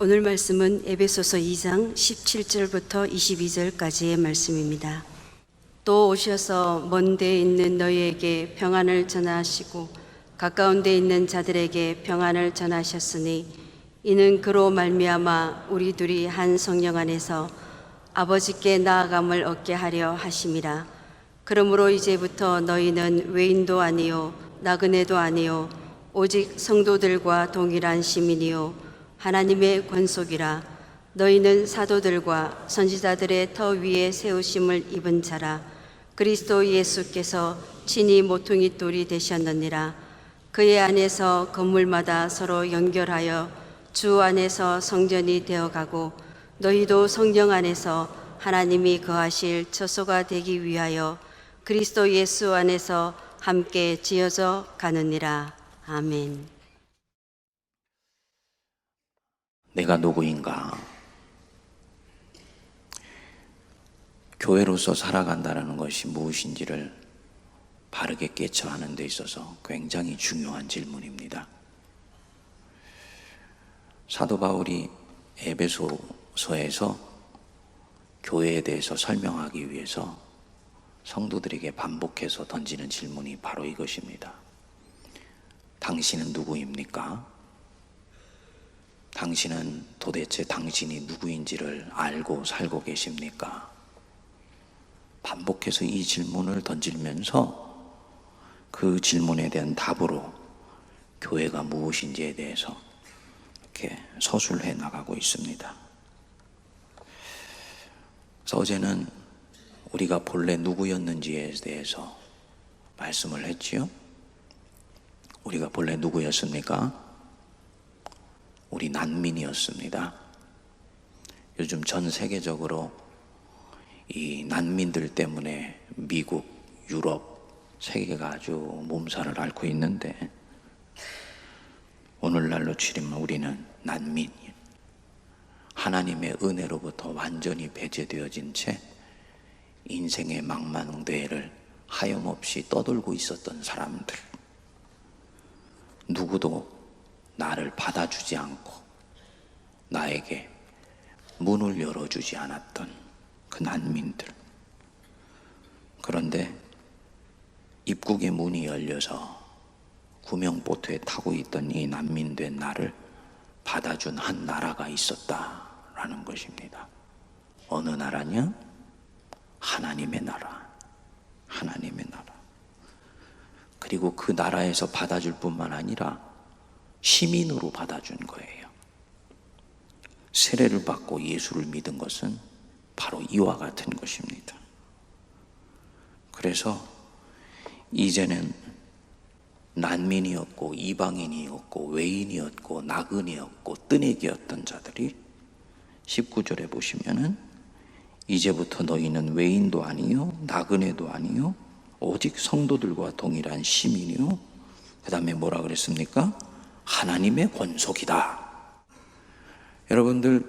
오늘 말씀은 에베소서 2장 17절부터 22절까지의 말씀입니다. 또 오셔서 먼 데 있는 너희에게 평안을 전하시고 가까운 데 있는 자들에게 평안을 전하셨으니 이는 그로 말미암아 우리 둘이 한 성령 안에서 아버지께 나아감을 얻게 하려 하심이라. 그러므로 이제부터 너희는 외인도 아니요 나그네도 아니요 오직 성도들과 동일한 시민이요 하나님의 권속이라. 너희는 사도들과 선지자들의 터 위에 세우심을 입은 자라. 그리스도 예수께서 친히 모퉁이 돌이 되셨느니라. 그의 안에서 건물마다 서로 연결하여 주 안에서 성전이 되어가고 너희도 성령 안에서 하나님이 거하실 처소가 되기 위하여 그리스도 예수 안에서 함께 지어져 가느니라. 아멘. 내가 누구인가? 교회로서 살아간다는 것이 무엇인지를 바르게 깨쳐하는 데 있어서 굉장히 중요한 질문입니다. 사도 바울이 에베소서에서 교회에 대해서 설명하기 위해서 성도들에게 반복해서 던지는 질문이 바로 이것입니다. 당신은 누구입니까? 당신은 도대체 당신이 누구인지를 알고 살고 계십니까? 반복해서 이 질문을 던지면서 그 질문에 대한 답으로 교회가 무엇인지에 대해서 이렇게 서술해 나가고 있습니다. 그래서 어제는 우리가 본래 누구였는지에 대해서 말씀을 했지요. 우리가 본래 누구였습니까? 우리 난민이었습니다. 요즘 전 세계적으로 이 난민들 때문에 미국, 유럽, 세계가 아주 몸살을 앓고 있는데 오늘날로 치면 우리는 난민, 하나님의 은혜로부터 완전히 배제되어진 채 인생의 망망대해를 하염없이 떠돌고 있었던 사람들, 누구도 나를 받아주지 않고 나에게 문을 열어주지 않았던 그 난민들. 그런데 입국의 문이 열려서 구명보트에 타고 있던 이 난민된 나를 받아준 한 나라가 있었다라는 것입니다. 어느 나라냐? 하나님의 나라. 하나님의 나라. 그리고 그 나라에서 받아줄 뿐만 아니라 시민으로 받아준 거예요. 세례를 받고 예수를 믿은 것은 바로 이와 같은 것입니다. 그래서 이제는 난민이었고 이방인이었고 외인이었고 나그네였고 뜨내기였던 자들이 19절에 보시면은 이제부터 너희는 외인도 아니요 나그네도 아니요 오직 성도들과 동일한 시민이요, 그 다음에 뭐라 그랬습니까? 하나님의 권속이다. 여러분들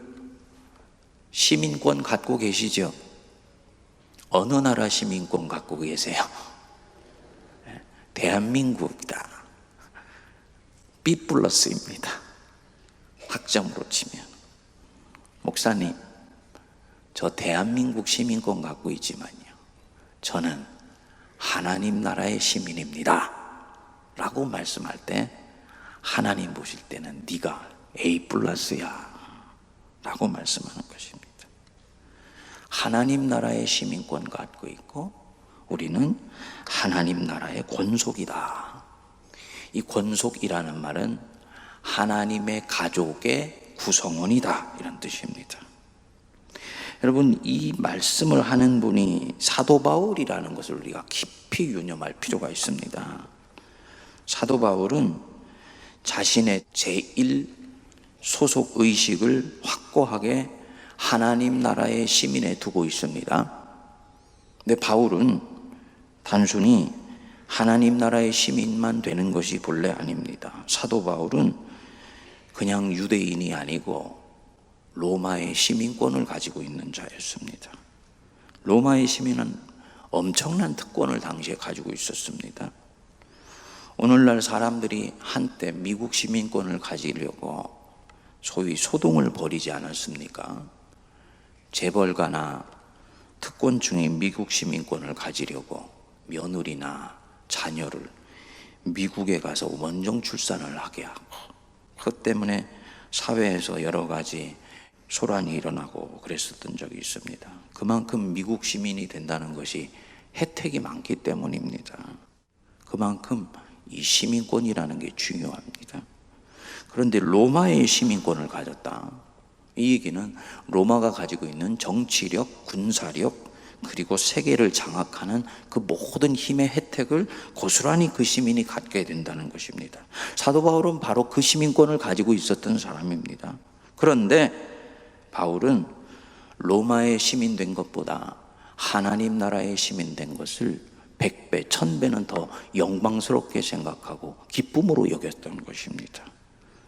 시민권 갖고 계시죠? 어느 나라 시민권 갖고 계세요? 대한민국이다. B+입니다. 학점으로 치면. 목사님, 저 대한민국 시민권 갖고 있지만요, 저는 하나님 나라의 시민입니다 라고 말씀할 때 하나님 보실 때는 네가 A+야 라고 말씀하는 것입니다. 하나님 나라의 시민권 갖고 있고 우리는 하나님 나라의 권속이다. 이 권속이라는 말은 하나님의 가족의 구성원이다 이런 뜻입니다. 여러분, 이 말씀을 하는 분이 사도 바울이라는 것을 우리가 깊이 유념할 필요가 있습니다. 사도 바울은 자신의 제1 소속 의식을 확고하게 하나님 나라의 시민에 두고 있습니다. 근데 바울은 단순히 하나님 나라의 시민만 되는 것이 본래 아닙니다. 사도 바울은 그냥 유대인이 아니고 로마의 시민권을 가지고 있는 자였습니다. 로마의 시민은 엄청난 특권을 당시에 가지고 있었습니다. 오늘날 사람들이 한때 미국 시민권을 가지려고 소위 소동을 벌이지 않았습니까? 재벌가나 특권층의 미국 시민권을 가지려고 며느리나 자녀를 미국에 가서 원정 출산을 하게 하고, 그것 때문에 사회에서 여러 가지 소란이 일어나고 그랬었던 적이 있습니다. 그만큼 미국 시민이 된다는 것이 혜택이 많기 때문입니다. 그만큼 이 시민권이라는 게 중요합니다. 그런데 로마의 시민권을 가졌다. 이 얘기는 로마가 가지고 있는 정치력, 군사력, 그리고 세계를 장악하는 그 모든 힘의 혜택을 고스란히 그 시민이 갖게 된다는 것입니다. 사도 바울은 바로 그 시민권을 가지고 있었던 사람입니다. 그런데 바울은 로마의 시민 된 것보다 하나님 나라의 시민 된 것을 100배, 1000배는 더 영광스럽게 생각하고 기쁨으로 여겼던 것입니다.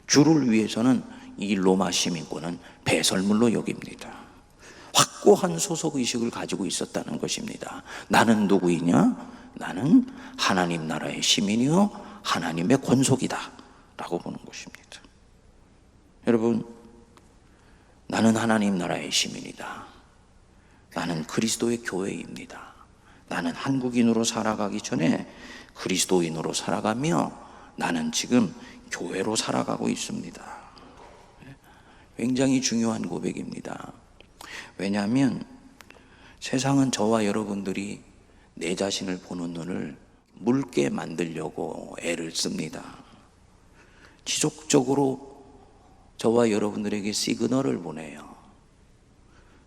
주를 위해서는 이 로마 시민권은 배설물로 여깁니다. 확고한 소속의식을 가지고 있었다는 것입니다. 나는 누구이냐? 나는 하나님 나라의 시민이요 하나님의 권속이다 라고 보는 것입니다. 여러분, 나는 하나님 나라의 시민이다. 나는 그리스도의 교회입니다. 나는 한국인으로 살아가기 전에 그리스도인으로 살아가며 나는 지금 교회로 살아가고 있습니다. 굉장히 중요한 고백입니다. 왜냐하면 세상은 저와 여러분들이 내 자신을 보는 눈을 묽게 만들려고 애를 씁니다. 지속적으로 저와 여러분들에게 시그널을 보내요.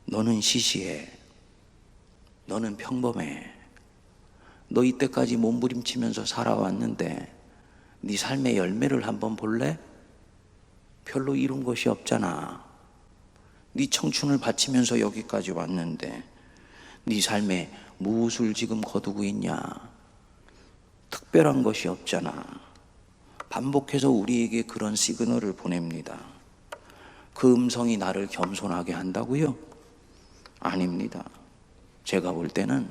너는 시시해. 너는 평범해. 너 이때까지 몸부림치면서 살아왔는데 네 삶의 열매를 한번 볼래? 별로 이룬 것이 없잖아. 네 청춘을 바치면서 여기까지 왔는데 네 삶에 무엇을 지금 거두고 있냐? 특별한 것이 없잖아. 반복해서 우리에게 그런 시그널을 보냅니다. 그 음성이 나를 겸손하게 한다고요? 아닙니다. 제가 볼 때는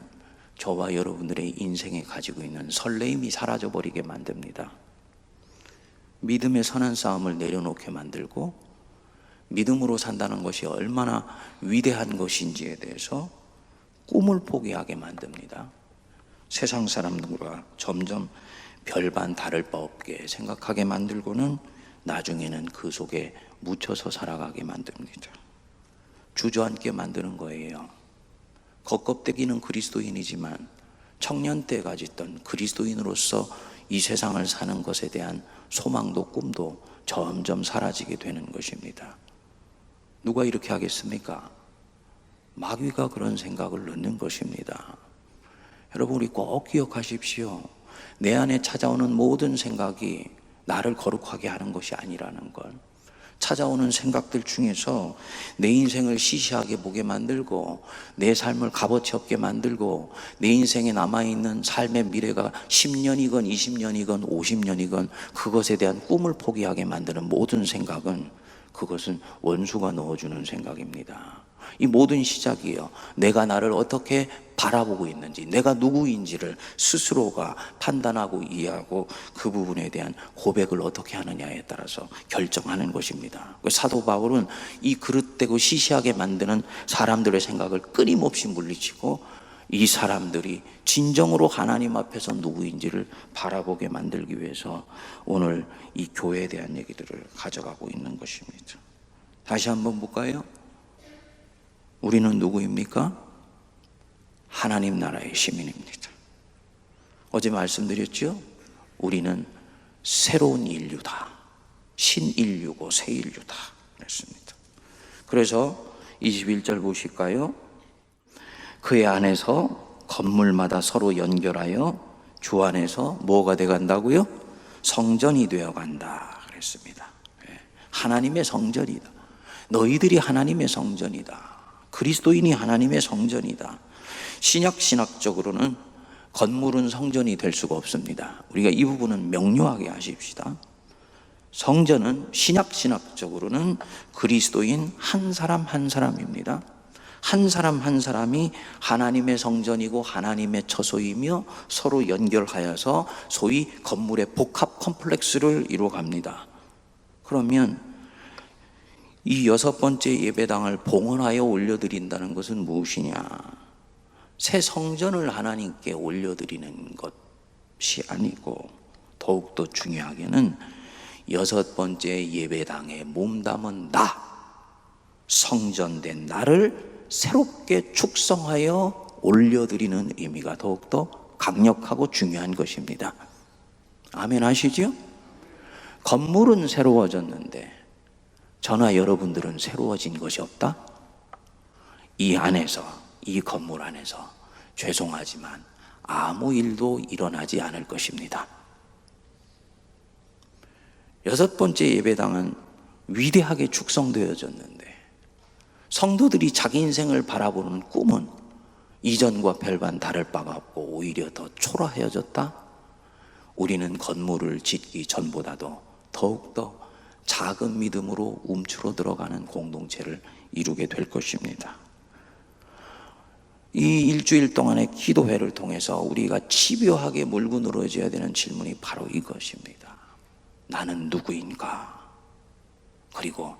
저와 여러분들의 인생에 가지고 있는 설레임이 사라져버리게 만듭니다. 믿음의 선한 싸움을 내려놓게 만들고 믿음으로 산다는 것이 얼마나 위대한 것인지에 대해서 꿈을 포기하게 만듭니다. 세상 사람들과 점점 별반 다를 바 없게 생각하게 만들고는 나중에는 그 속에 묻혀서 살아가게 만듭니다. 주저앉게 만드는 거예요. 겉껍데기는 그리스도인이지만 청년 때 가졌던 그리스도인으로서 이 세상을 사는 것에 대한 소망도 꿈도 점점 사라지게 되는 것입니다. 누가 이렇게 하겠습니까? 마귀가 그런 생각을 넣는 것입니다. 여러분, 우리 꼭 기억하십시오. 내 안에 찾아오는 모든 생각이 나를 거룩하게 하는 것이 아니라는 걸. 찾아오는 생각들 중에서 내 인생을 시시하게 보게 만들고 내 삶을 값어치 없게 만들고 내 인생에 남아있는 삶의 미래가 10년이건 20년이건 50년이건 그것에 대한 꿈을 포기하게 만드는 모든 생각은 그것은 원수가 넣어주는 생각입니다. 이 모든 시작이에요. 내가 나를 어떻게 바라보고 있는지, 내가 누구인지를 스스로가 판단하고 이해하고 그 부분에 대한 고백을 어떻게 하느냐에 따라서 결정하는 것입니다. 사도 바울은 이 그릇되고 시시하게 만드는 사람들의 생각을 끊임없이 물리치고 이 사람들이 진정으로 하나님 앞에서 누구인지를 바라보게 만들기 위해서 오늘 이 교회에 대한 얘기들을 가져가고 있는 것입니다. 다시 한번 볼까요? 우리는 누구입니까? 하나님 나라의 시민입니다. 어제 말씀드렸죠? 우리는 새로운 인류다. 신인류고 새 인류다 그랬습니다. 그래서 21절 보실까요? 그의 안에서 건물마다 서로 연결하여 주 안에서 뭐가 돼간다고요? 성전이 되어간다 그랬습니다. 하나님의 성전이다. 너희들이 하나님의 성전이다. 그리스도인이 하나님의 성전이다. 신약적으로는 건물은 성전이 될 수가 없습니다. 우리가 이 부분은 명료하게 하십시다. 성전은 신약적으로는 그리스도인 한 사람 한 사람입니다. 한 사람 한 사람이 하나님의 성전이고 하나님의 처소이며 서로 연결하여서 소위 건물의 복합 컴플렉스를 이루어갑니다. 그러면 이 6번째 예배당을 봉헌하여 올려드린다는 것은 무엇이냐? 새 성전을 하나님께 올려드리는 것이 아니고, 더욱더 중요하게는 6번째 예배당에 몸담은 나, 성전된 나를 새롭게 축성하여 올려드리는 의미가 더욱더 강력하고 중요한 것입니다. 아멘 하시죠? 건물은 새로워졌는데 저나 여러분들은 새로워진 것이 없다? 이 안에서, 이 건물 안에서 죄송하지만 아무 일도 일어나지 않을 것입니다. 6번째 예배당은 위대하게 축성되어졌는데 성도들이 자기 인생을 바라보는 꿈은 이전과 별반 다를 바가 없고 오히려 더 초라해졌다? 우리는 건물을 짓기 전보다도 더욱더 작은 믿음으로 움츠러 들어가는 공동체를 이루게 될 것입니다. 이 일주일 동안의 기도회를 통해서 우리가 집요하게 물고 늘어져야 되는 질문이 바로 이것입니다. 나는 누구인가? 그리고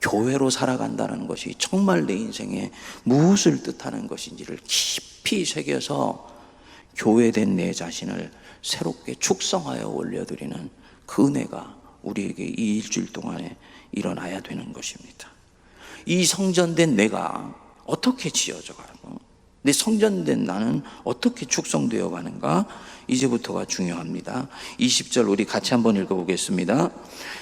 교회로 살아간다는 것이 정말 내 인생에 무엇을 뜻하는 것인지를 깊이 새겨서 교회된 내 자신을 새롭게 축성하여 올려드리는 그 은혜가 우리에게 이 일주일 동안에 일어나야 되는 것입니다. 이 성전된 내가 어떻게 지어져 가고, 내 성전된 나는 어떻게 축성되어 가는가, 이제부터가 중요합니다. 20절 우리 같이 한번 읽어보겠습니다.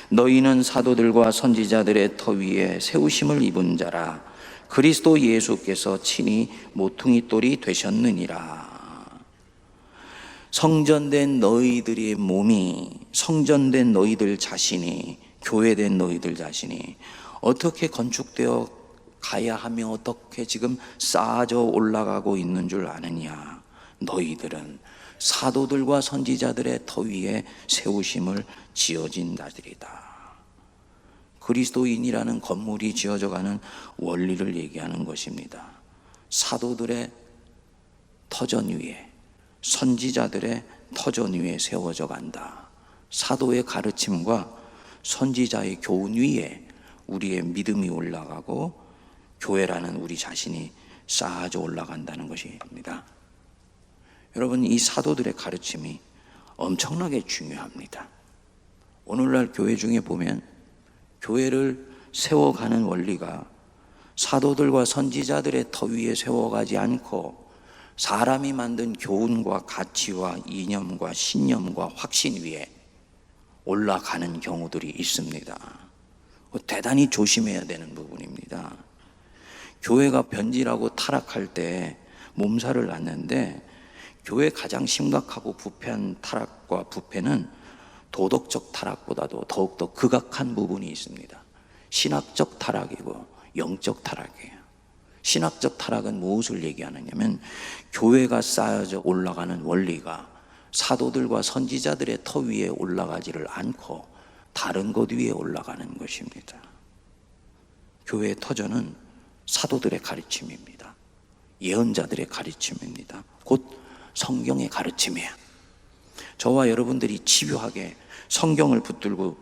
너희는 사도들과 선지자들의 터 위에 세우심을 입은 자라. 그리스도 예수께서 친히 모퉁이 돌이 되셨느니라. 성전된 너희들의 몸이, 성전된 너희들 자신이, 교회된 너희들 자신이 어떻게 건축되어 가야 하며 어떻게 지금 쌓아져 올라가고 있는 줄 아느냐? 너희들은 사도들과 선지자들의 터 위에 세우심을 지어진 자들이다. 그리스도인이라는 건물이 지어져가는 원리를 얘기하는 것입니다. 사도들의 터전 위에, 선지자들의 터전 위에 세워져 간다. 사도의 가르침과 선지자의 교훈 위에 우리의 믿음이 올라가고 교회라는 우리 자신이 쌓아져 올라간다는 것입니다. 여러분, 이 사도들의 가르침이 엄청나게 중요합니다. 오늘날 교회 중에 보면 교회를 세워가는 원리가 사도들과 선지자들의 터 위에 세워가지 않고 사람이 만든 교훈과 가치와 이념과 신념과 확신 위에 올라가는 경우들이 있습니다. 대단히 조심해야 되는 부분입니다. 교회가 변질하고 타락할 때 몸살을 났는데, 교회 가장 심각하고 부패한 타락과 부패는 도덕적 타락보다도 더욱더 극악한 부분이 있습니다. 신학적 타락이고 영적 타락이에요. 신학적 타락은 무엇을 얘기하느냐면, 교회가 쌓여져 올라가는 원리가 사도들과 선지자들의 터 위에 올라가지를 않고 다른 것 위에 올라가는 것입니다. 교회의 터전은 사도들의 가르침입니다. 예언자들의 가르침입니다. 곧 성경의 가르침이에요. 저와 여러분들이 집요하게 성경을 붙들고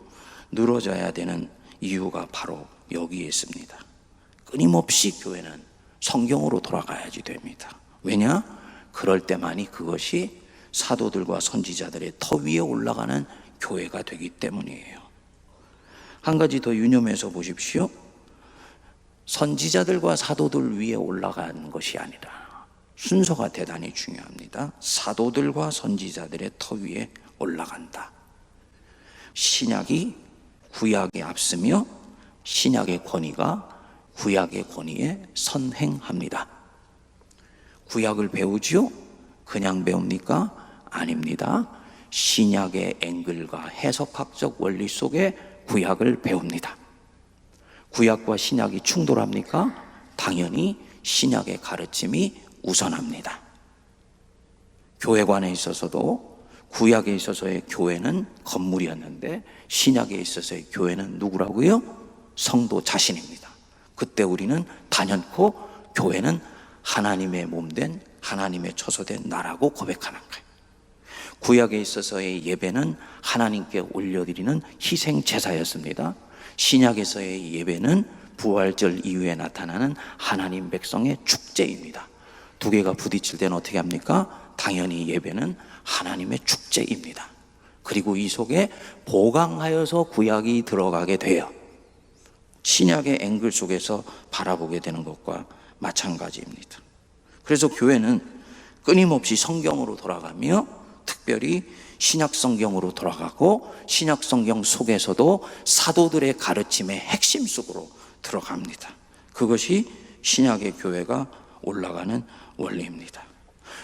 늘어져야 되는 이유가 바로 여기에 있습니다. 끊임없이 교회는 성경으로 돌아가야지 됩니다. 왜냐? 그럴 때만이 그것이 사도들과 선지자들의 터 위에 올라가는 교회가 되기 때문이에요. 한 가지 더 유념해서 보십시오. 선지자들과 사도들 위에 올라가는 것이 아니라 순서가 대단히 중요합니다. 사도들과 선지자들의 터 위에 올라간다. 신약이 구약에 앞서며 신약의 권위가 구약의 권위에 선행합니다. 구약을 배우지요? 그냥 배웁니까? 아닙니다. 신약의 앵글과 해석학적 원리 속에 구약을 배웁니다. 구약과 신약이 충돌합니까? 당연히 신약의 가르침이 우선합니다. 교회관에 있어서도 구약에 있어서의 교회는 건물이었는데 신약에 있어서의 교회는 누구라고요? 성도 자신입니다. 그때 우리는 단연코 교회는 하나님의 몸된, 하나님의 처소된 나라고 고백하는 거예요. 구약에 있어서의 예배는 하나님께 올려드리는 희생 제사였습니다. 신약에서의 예배는 부활절 이후에 나타나는 하나님 백성의 축제입니다. 두 개가 부딪힐 때는 어떻게 합니까? 당연히 예배는 하나님의 축제입니다. 그리고 이 속에 보강하여서 구약이 들어가게 돼요. 신약의 앵글 속에서 바라보게 되는 것과 마찬가지입니다. 그래서 교회는 끊임없이 성경으로 돌아가며 특별히 신약 성경으로 돌아가고 신약 성경 속에서도 사도들의 가르침의 핵심 속으로 들어갑니다. 그것이 신약의 교회가 올라가는 원리입니다.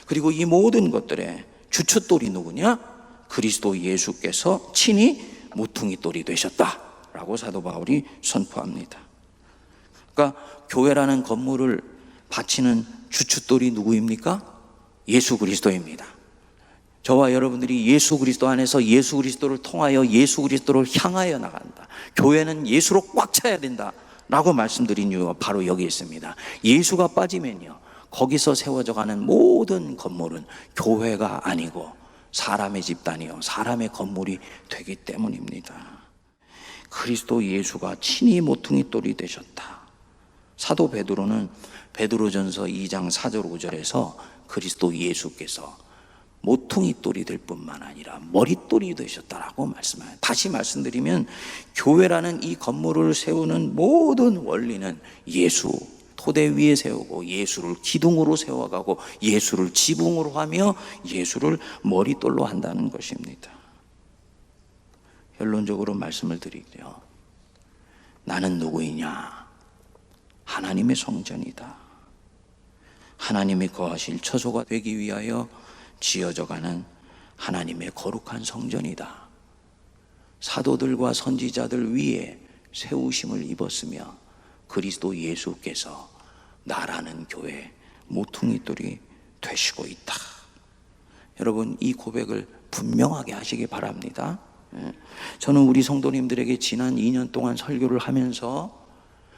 그리고 이 모든 것들의 주춧돌이 누구냐? 그리스도 예수께서 친히 모퉁이돌이 되셨다라고 사도 바울이 선포합니다. 그러니까 교회라는 건물을 바치는 주춧돌이 누구입니까? 예수 그리스도입니다. 저와 여러분들이 예수 그리스도 안에서 예수 그리스도를 통하여 예수 그리스도를 향하여 나간다. 교회는 예수로 꽉 차야 된다 라고 말씀드린 이유가 바로 여기 있습니다. 예수가 빠지면요, 거기서 세워져가는 모든 건물은 교회가 아니고 사람의 집단이요, 사람의 건물이 되기 때문입니다. 그리스도 예수가 친히 모퉁이돌이 되셨다. 사도 베드로는 베드로전서 2장 4절 5절에서 그리스도 예수께서 모퉁이돌이 될 뿐만 아니라 머릿돌이 되셨다라고 말씀해요. 다시 말씀드리면 교회라는 이 건물을 세우는 모든 원리는 예수 토대 위에 세우고 예수를 기둥으로 세워가고 예수를 지붕으로 하며 예수를 머릿돌로 한다는 것입니다. 결론적으로 말씀을 드릴게요. 나는 누구이냐? 하나님의 성전이다. 하나님이 거하실 처소가 되기 위하여 지어져가는 하나님의 거룩한 성전이다. 사도들과 선지자들 위에 세우심을 입었으며 그리스도 예수께서 나라는 교회 모퉁이돌이 되시고 있다. 여러분, 이 고백을 분명하게 하시기 바랍니다. 저는 우리 성도님들에게 지난 2년 동안 설교를 하면서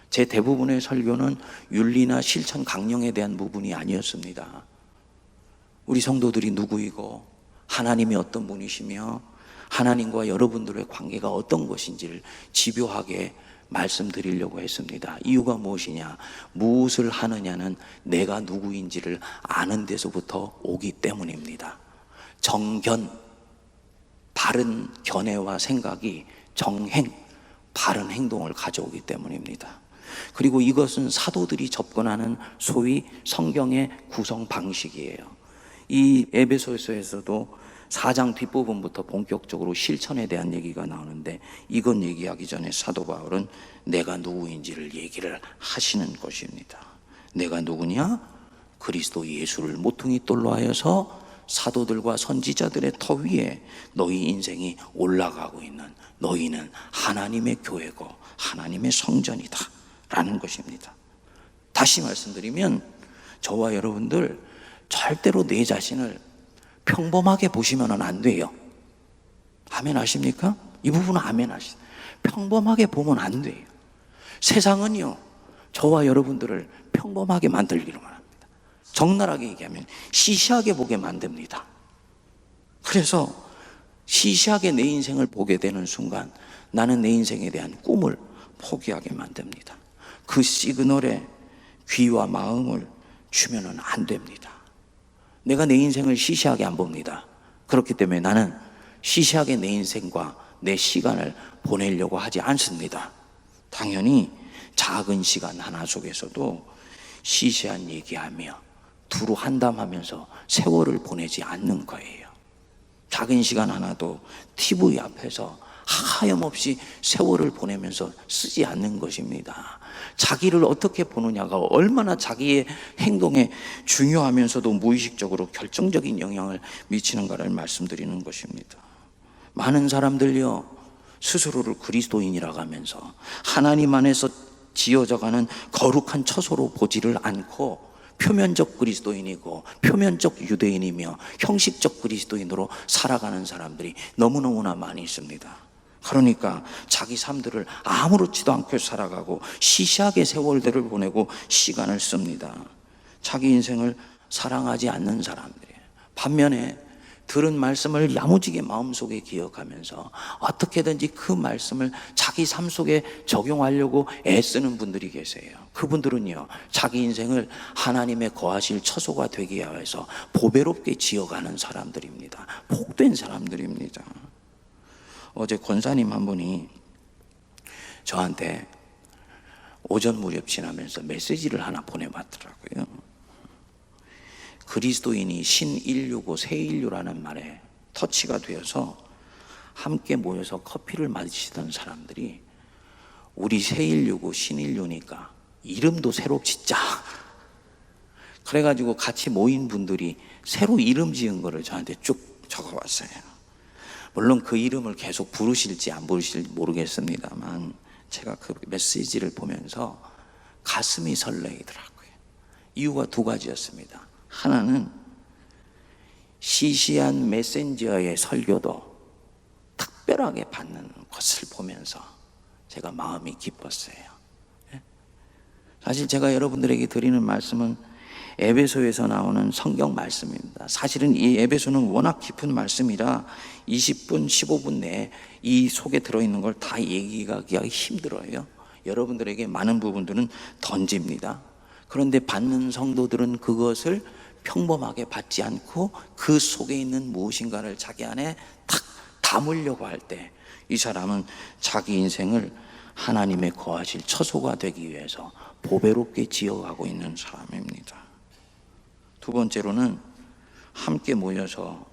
제 대부분의 설교는 윤리나 실천 강령에 대한 부분이 아니었습니다. 우리 성도들이 누구이고 하나님이 어떤 분이시며 하나님과 여러분들의 관계가 어떤 것인지를 집요하게 말씀드리려고 했습니다. 이유가 무엇이냐? 무엇을 하느냐는 내가 누구인지를 아는 데서부터 오기 때문입니다. 정견, 바른 견해와 생각이 정행, 바른 행동을 가져오기 때문입니다. 그리고 이것은 사도들이 접근하는 소위 성경의 구성 방식이에요. 이 에베소서에서도 4장 뒷부분부터 본격적으로 실천에 대한 얘기가 나오는데 이건 얘기하기 전에 사도 바울은 내가 누구인지를 얘기를 하시는 것입니다. 내가 누구냐? 그리스도 예수를 모퉁이돌로 하여서 사도들과 선지자들의 터 위에 너희 인생이 올라가고 있는 너희는 하나님의 교회고 하나님의 성전이다 라는 것입니다. 다시 말씀드리면 저와 여러분들 절대로 내 자신을 평범하게 보시면 안 돼요. 아멘 하십니까? 이 부분은 아멘 하시죠. 평범하게 보면 안 돼요. 세상은요, 저와 여러분들을 평범하게 만들기로만 합니다. 적나라하게 얘기하면 시시하게 보게 만듭니다. 그래서 시시하게 내 인생을 보게 되는 순간 나는 내 인생에 대한 꿈을 포기하게 만듭니다. 그 시그널에 귀와 마음을 주면은 안 됩니다. 내가 내 인생을 시시하게 안 봅니다. 그렇기 때문에 나는 시시하게 내 인생과 내 시간을 보내려고 하지 않습니다. 당연히 작은 시간 하나 속에서도 시시한 얘기하며 두루 한담하면서 세월을 보내지 않는 거예요. 작은 시간 하나도 TV 앞에서 하염없이 세월을 보내면서 쓰지 않는 것입니다. 자기를 어떻게 보느냐가 얼마나 자기의 행동에 중요하면서도 무의식적으로 결정적인 영향을 미치는가를 말씀드리는 것입니다. 많은 사람들요, 스스로를 그리스도인이라고 하면서 하나님 안에서 지어져가는 거룩한 처소로 보지를 않고 표면적 그리스도인이고 표면적 유대인이며 형식적 그리스도인으로 살아가는 사람들이 너무너무나 많이 있습니다. 그러니까 자기 삶들을 아무렇지도 않게 살아가고 시시하게 세월들을 보내고 시간을 씁니다. 자기 인생을 사랑하지 않는 사람들이에요. 반면에 들은 말씀을 야무지게 마음속에 기억하면서 어떻게든지 그 말씀을 자기 삶 속에 적용하려고 애쓰는 분들이 계세요. 그분들은요, 자기 인생을 하나님의 거하실 처소가 되기 위해서 보배롭게 지어가는 사람들입니다. 복된 사람들입니다. 어제 권사님 한 분이 저한테 오전 무렵 지나면서 메시지를 하나 보내봤더라고요. 그리스도인이 신인류고 새인류라는 말에 터치가 되어서 함께 모여서 커피를 마시던 사람들이 우리 새인류고 신인류니까 이름도 새로 짓자. 그래가지고 같이 모인 분들이 새로 이름 지은 거를 저한테 쭉 적어왔어요. 물론 그 이름을 계속 부르실지 안 부르실지 모르겠습니다만 제가 그 메시지를 보면서 가슴이 설레이더라고요. 이유가 두 가지였습니다. 하나는 시시한 메신저의 설교도 특별하게 받는 것을 보면서 제가 마음이 기뻤어요. 사실 제가 여러분들에게 드리는 말씀은 에베소에서 나오는 성경 말씀입니다. 사실은 이 에베소는 워낙 깊은 말씀이라 20분, 15분 내에 이 속에 들어있는 걸 다 얘기하기가 힘들어요. 여러분들에게 많은 부분들은 던집니다. 그런데 받는 성도들은 그것을 평범하게 받지 않고 그 속에 있는 무엇인가를 자기 안에 탁 담으려고 할 때 이 사람은 자기 인생을 하나님의 거하실 처소가 되기 위해서 보배롭게 지어가고 있는 사람입니다. 두 번째로는 함께 모여서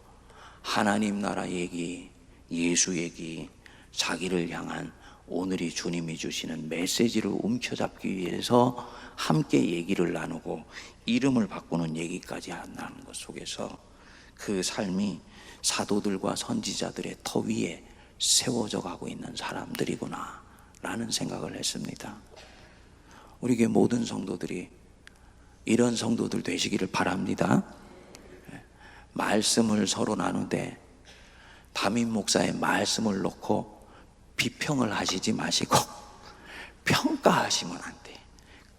하나님 나라 얘기, 예수 얘기, 자기를 향한 오늘이 주님이 주시는 메시지를 움켜잡기 위해서 함께 얘기를 나누고 이름을 바꾸는 얘기까지 한다는 것 속에서 그 삶이 사도들과 선지자들의 터 위에 세워져 가고 있는 사람들이구나 라는 생각을 했습니다. 우리 교회 모든 성도들이 이런 성도들 되시기를 바랍니다. 말씀을 서로 나누되 담임 목사의 말씀을 놓고 비평을 하시지 마시고 평가하시면 안 돼.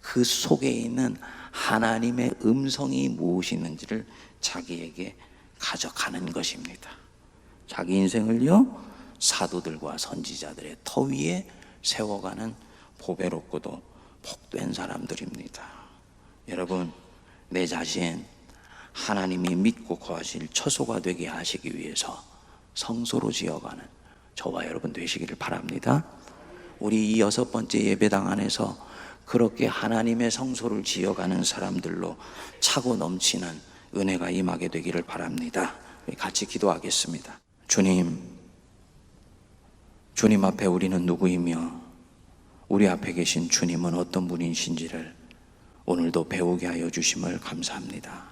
그 속에 있는 하나님의 음성이 무엇이는지를 자기에게 가져가는 것입니다. 자기 인생을요 사도들과 선지자들의 터 위에 세워가는 보배롭고도 복된 사람들입니다. 여러분, 내 자신 하나님이 믿고 거하실 처소가 되게 하시기 위해서 성소로 지어가는 저와 여러분 되시기를 바랍니다. 우리 이 6번째 예배당 안에서 그렇게 하나님의 성소를 지어가는 사람들로 차고 넘치는 은혜가 임하게 되기를 바랍니다. 같이 기도하겠습니다. 주님 앞에 우리는 누구이며 우리 앞에 계신 주님은 어떤 분이신지를 오늘도 배우게 하여 주심을 감사합니다.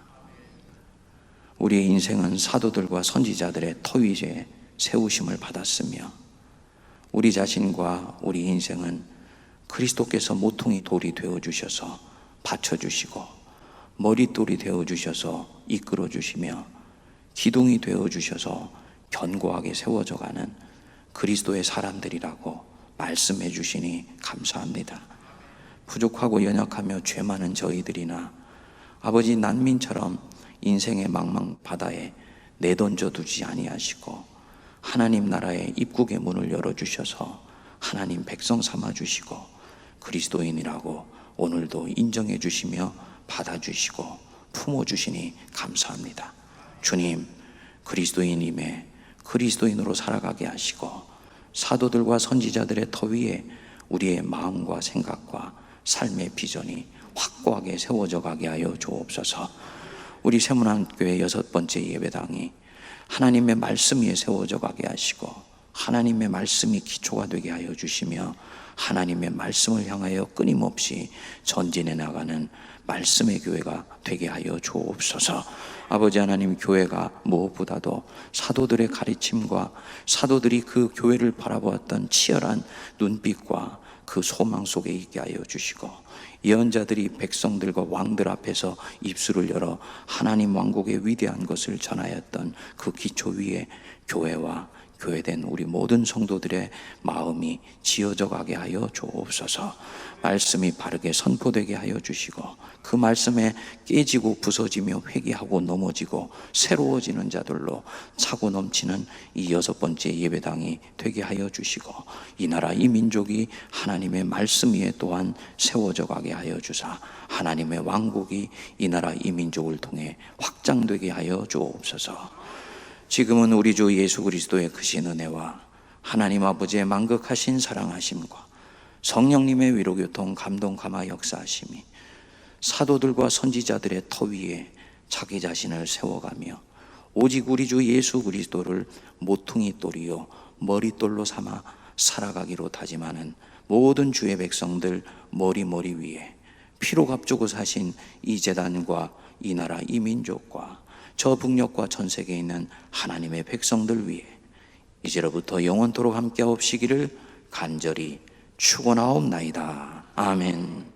우리의 인생은 사도들과 선지자들의 터 위에 세우심을 받았으며 우리 자신과 우리 인생은 그리스도께서 모퉁이 돌이 되어주셔서 받쳐주시고 머릿돌이 되어주셔서 이끌어주시며 기둥이 되어주셔서 견고하게 세워져가는 그리스도의 사람들이라고 말씀해 주시니 감사합니다. 부족하고 연약하며 죄 많은 저희들이나 아버지 난민처럼 인생의 망망 바다에 내던져 두지 아니하시고 하나님 나라의 입국의 문을 열어주셔서 하나님 백성 삼아주시고 그리스도인이라고 오늘도 인정해 주시며 받아주시고 품어주시니 감사합니다. 주님, 그리스도인임에 그리스도인으로 살아가게 하시고 사도들과 선지자들의 터 위에 우리의 마음과 생각과 삶의 비전이 확고하게 세워져 가게 하여 주옵소서. 우리 세문안교회 6번째 예배당이 하나님의 말씀 위에 세워져 가게 하시고 하나님의 말씀이 기초가 되게 하여 주시며 하나님의 말씀을 향하여 끊임없이 전진해 나가는 말씀의 교회가 되게 하여 주옵소서. 아버지 하나님, 교회가 무엇보다도 사도들의 가르침과 사도들이 그 교회를 바라보았던 치열한 눈빛과 그 소망 속에 있게 하여 주시고 예언자들이 백성들과 왕들 앞에서 입술을 열어 하나님 왕국의 위대한 것을 전하였던 그 기초 위에 교회와 교회된 우리 모든 성도들의 마음이 지어져 가게 하여 주옵소서. 말씀이 바르게 선포되게 하여 주시고 그 말씀에 깨지고 부서지며 회개하고 넘어지고 새로워지는 자들로 차고 넘치는 이 6번째 예배당이 되게 하여 주시고 이 나라 이 민족이 하나님의 말씀 위에 또한 세워져 가게 하여 주사 하나님의 왕국이 이 나라 이 민족을 통해 확장되게 하여 주옵소서. 지금은 우리 주 예수 그리스도의 크신 은혜와 하나님 아버지의 만극하신 사랑하심과 성령님의 위로교통 감동 감화 역사하심이 사도들과 선지자들의 터 위에 자기 자신을 세워가며 오직 우리 주 예수 그리스도를 모퉁이 돌이요 머릿돌로 삼아 살아가기로 다짐하는 모든 주의 백성들 머리 위에 피로 값주고 사신 이 제단과 이 나라 이 민족과 저 북녘과 전 세계에 있는 하나님의 백성들 위에 이제로부터 영원토록 함께하옵시기를 간절히 축원하옵나이다. 아멘.